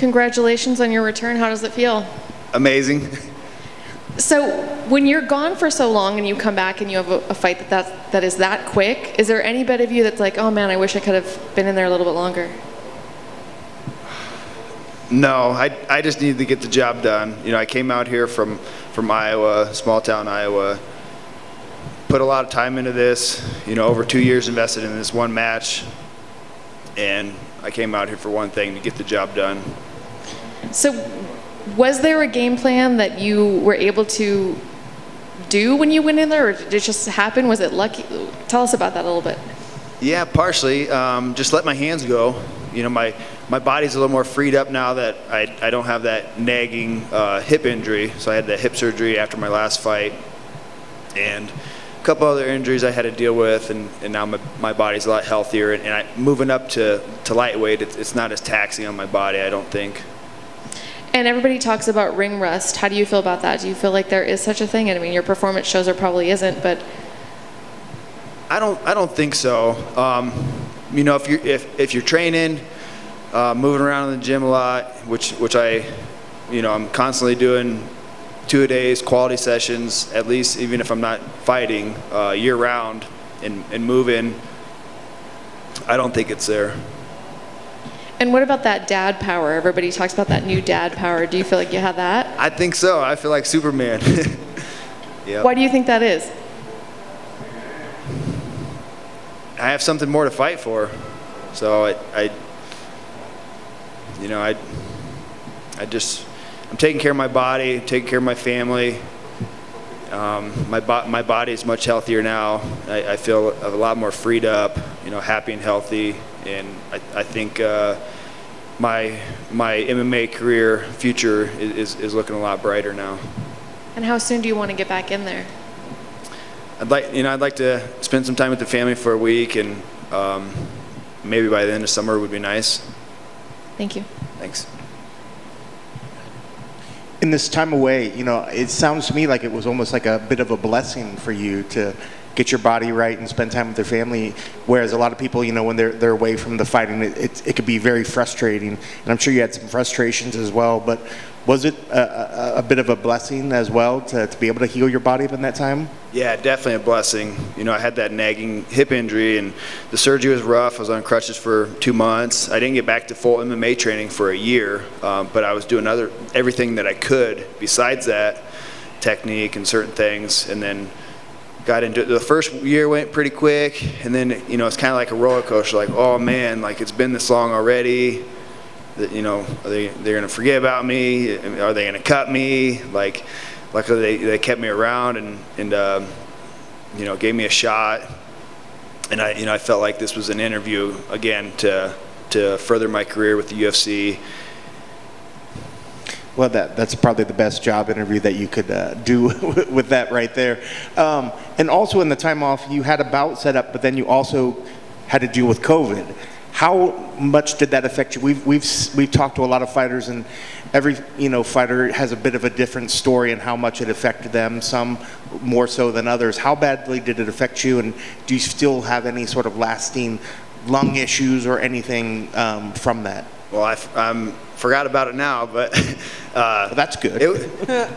Congratulations on your return. How does it feel? Amazing. So when you're gone for so long and you come back and you have a fight that is that quick, is there any bit of you that's like, oh man, I wish I could have been in there a little bit longer? No, I just needed to get the job done. You know, I came out here from Iowa, small town Iowa, put a lot of time into this, you know, over 2 years invested in this one match, and I came out here for one thing, to get the job done. So was there a game plan that you were able to do when you went in there, or did it just happen? Was it lucky? Tell us about that a little bit. Yeah, partially. Just let my hands go. You know, my body's a little more freed up now that I don't have that nagging hip injury. So I had that hip surgery after my last fight, and a couple other injuries I had to deal with, and now my body's a lot healthier. And moving up to lightweight, it's not as taxing on my body, I don't think. And everybody talks about ring rust. How do you feel about that? Do you feel like there is such a thing? And I mean, your performance shows there probably isn't, but I don't think so. You know, if you're training, moving around in the gym a lot, which I'm constantly doing 2-a-days, quality sessions, at least, even if I'm not fighting, year round, and moving, I don't think it's there. And what about that dad power? Everybody talks about that new dad power. Do you feel like you have that? I think so. I feel like Superman. Yep. Why do you think that is? I have something more to fight for. So I'm taking care of my body, taking care of my family. My body is much healthier now. I feel a lot more freed up, you know, happy and healthy. And I think my MMA career future is looking a lot brighter now. And how soon do you want to get back in there? I'd like to spend some time with the family for a week, and maybe by the end of summer would be nice. Thank you. Thanks. In this time away, you know, it sounds to me like it was almost like a bit of a blessing for you to get your body right and spend time with their family. Whereas a lot of people, you know, when they're away from the fighting, it could be very frustrating. And I'm sure you had some frustrations as well. But was it a bit of a blessing as well to be able to heal your body in that time? Yeah, definitely a blessing. You know, I had that nagging hip injury, and the surgery was rough. I was on crutches for 2 months. I didn't get back to full MMA training for a year, but I was doing everything that I could besides that, technique and certain things, and then got into it. The first year went pretty quick, and then, you know, it's kind of like a roller coaster, like, oh man, like it's been this long already. You know, they're going to forget about me? Are they going to cut me? Like, luckily they kept me around and you know, gave me a shot. And I felt like this was an interview again to further my career with the UFC. Well, that's probably the best job interview that you could do with that right there. And also in the time off, you had a bout set up, but then you also had to deal with COVID. How much did that affect you? We've talked to a lot of fighters, and every fighter has a bit of a different story and how much it affected them. Some more so than others. How badly did it affect you? And do you still have any sort of lasting lung issues or anything from that? Well, I forgot about it now, but well, that's good.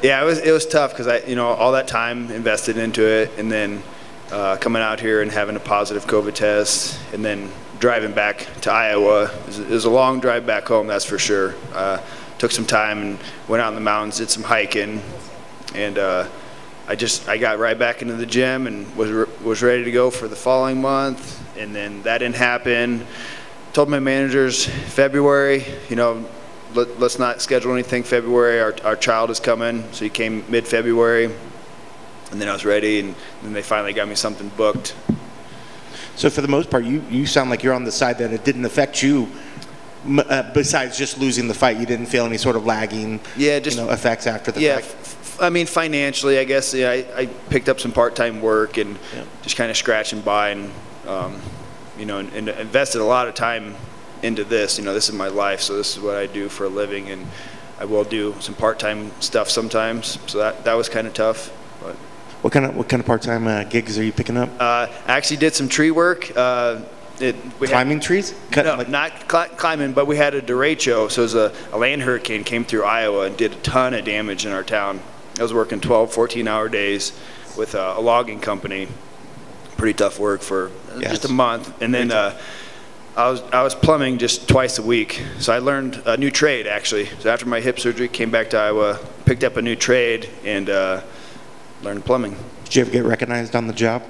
Yeah, it was tough because all that time invested into it, and then coming out here and having a positive COVID test, and then driving back to Iowa. It was a long drive back home, that's for sure. Took some time and went out in the mountains, did some hiking, and I got right back into the gym and was ready to go for the following month, and then that didn't happen. Told my managers February, let's not schedule anything February. Our child is coming, so he came mid-February, and then I was ready, and then they finally got me something booked. So for the most part, you sound like you're on the side that it didn't affect you. Besides just losing the fight, you didn't feel any sort of lagging effects after the fight? I mean, financially, I guess, I picked up some part-time work and just kind of scratching by, and and invested a lot of time into this. This is my life, so this is what I do for a living, and I will do some part-time stuff sometimes. So that was kind of tough. But what kind of part-time gigs are you picking up? I actually did some tree work We Climbing trees? Cut- No, like- not climbing, but we had a derecho. So it was a land hurricane came through Iowa and did a ton of damage in our town. I was working 12, 14-hour days with a logging company. Pretty tough work for just a month. And then I was plumbing just twice a week. So I learned a new trade, actually. So after my hip surgery, came back to Iowa, picked up a new trade, and learned plumbing. Did you ever get recognized on the job?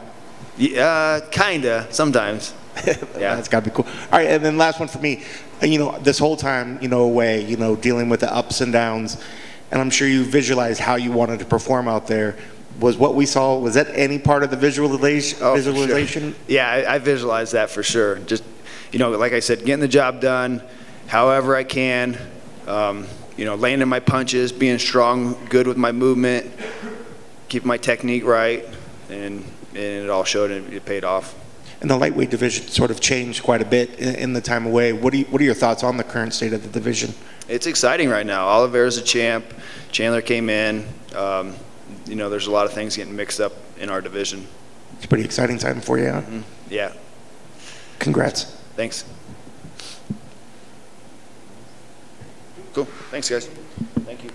Yeah, kinda, sometimes. Yeah. That's got to be cool. All right, and then last one for me. You know, this whole time, you know, away, you know, dealing with the ups and downs, and I'm sure you visualized how you wanted to perform out there. Was what we saw, was that any part of the visualization? For sure. Yeah, I visualized that for sure. Just, you know, like I said, getting the job done however I can, you know, landing my punches, being strong, good with my movement, keeping my technique right, and it all showed and it paid off. And the lightweight division sort of changed quite a bit in the time away. What are your thoughts on the current state of the division? It's exciting right now. Oliveira's a champ. Chandler came in. You know, there's a lot of things getting mixed up in our division. It's a pretty exciting time for you, huh? Mm-hmm. Yeah. Congrats. Thanks. Cool. Thanks, guys. Thank you.